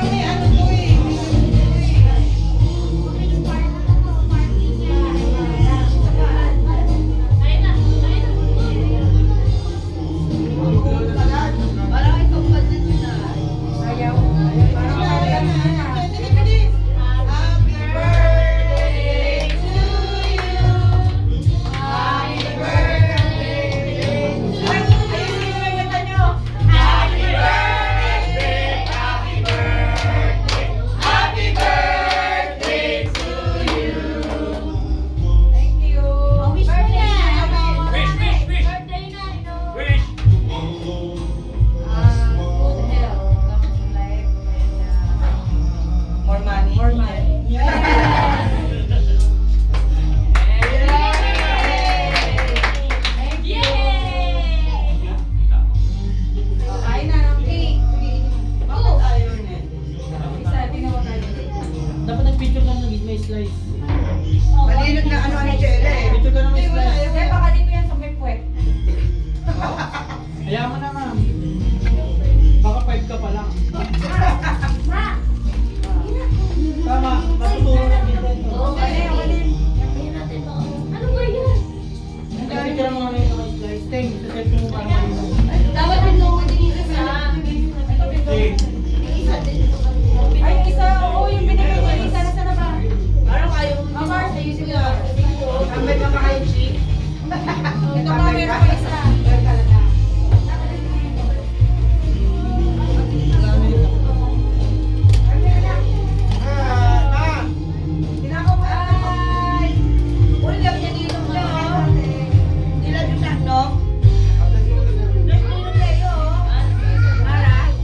may ano to eh. Malinog na ano ni Chela eh. Picture ka na may slice. Eh, baka dito yan sa may puwet. Hayaan mo na, ma'am. Baka 5 ka pa lang. Tama, matuturo na din dito. Oo, alin. Ano ba yan? Picture mo kami ng slice. Thank you. Set mo para malinog. Dapat din mo din isa. Okay. Ay, isa. Oo, yung binigay niya. Isa na sana ba? Parang kayo. Mama, Ayusin mo lang. Tambay ka pa kayo, Chi. ito pa, meron pa isa. Ay! Uy, lang yan dito mo. Nila yung tatlo. Nagtulog kayo. Mara.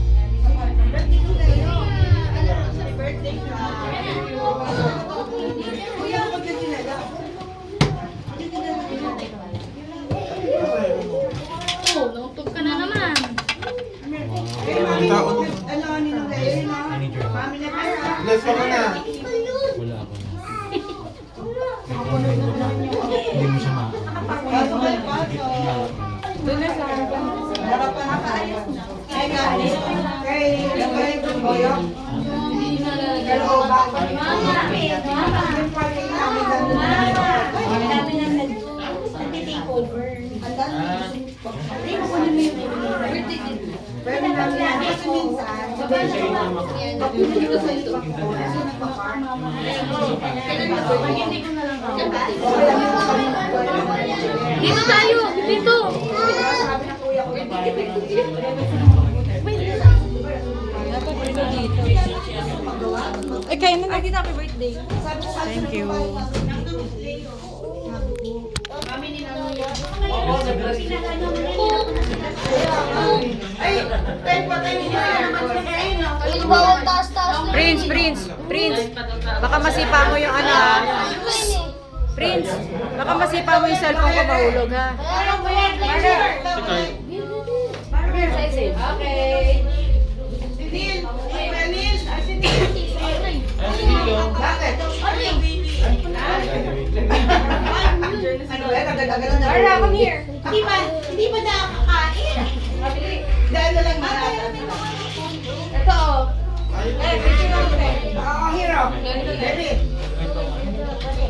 Nagtulog kayo. Happy birthday ka. Kuya, huwag na sinaga. Oh, nauntog ka na naman. Eh, mami, ano, ninong kayo, no? Mami na kayo, ha? Let's go na. Wala ako na. Hindi mo siya Pasok kayo, pasok. Doon na sa harapan. Harapan na kayo. Kay Gani. Kay Boyo. Hello, baka. Yung party namin gano'n na. Nag-take over. Ang dami. Pwede namin yan. Kasi minsan, pag-pinag ko sa iyo ako, kasi nagpa-park. Hindi ko na lang ako. Okay lang yung kami mag-park. Dito tayo! Dito! Sabi ng kuya ko, Eh, kayo na. Ay, dito, happy birthday. Thank you. Ay, tayo pa tayo niya. Ano ba ang taas-taas na? Prince. Baka masipa mo yung ano, ha? Prince, baka masipa mo yung cellphone ko mahulog, ha? Okay. Sinil! Sinil! Sinil! Bakit? Ano ba? Nagdagalan na. Ara, come here. Hindi ba nakakain? Dahil na lang mga Ito, oh. Eh, picture na mo, Oo, hero. Baby.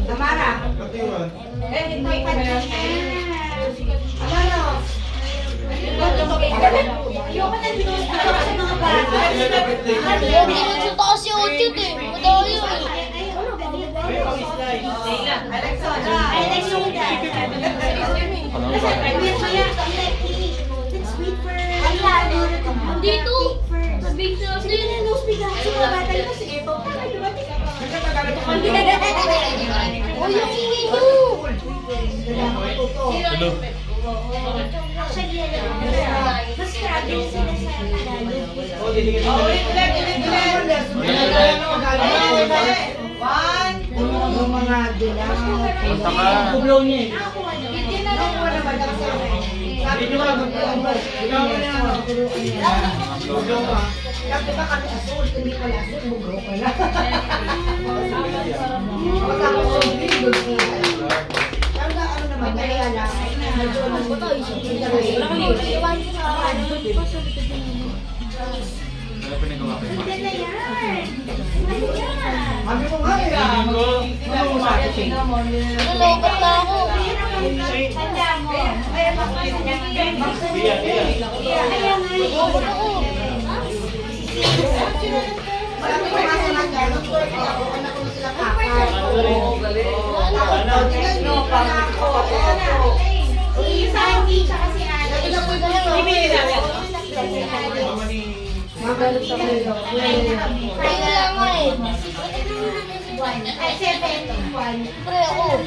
Amara. Eh, hindi ko na. Amara. Ayoko na dito. Ayoko sa mga bata. Pinagsunta kasi yung utit eh. Madali yun. Dito. Sabihin sa atin. O yung ingay nyo. Hello. Mas grabe sila sa One. Yung mga dilaw. Punta ka. Kublaw niya eh. Hindi na lang wala ba lang sa Sabi ko nga, ikaw na yan. Upload ka. Sabi ba kami asul, hindi ko lang asul, bugro ko lang. Matapos yung video ko. Kaya ano naman, kaya lang. Medyo Ito, isip ko. Wala kang iwan ko sa Nandiyan na yan. Sabi ko nga eh, magiging sila kung bakit siya. Nalobat na ako. Tanda mo. Kaya bakit Kaya nga eh. Marami ko nga naman dyan. Anak ko na sila kakar. Isa hindi siya kasi ano. Bibili namin. Magalit sa kayo. Kaya nga eh. Ay, 7. Pre ako.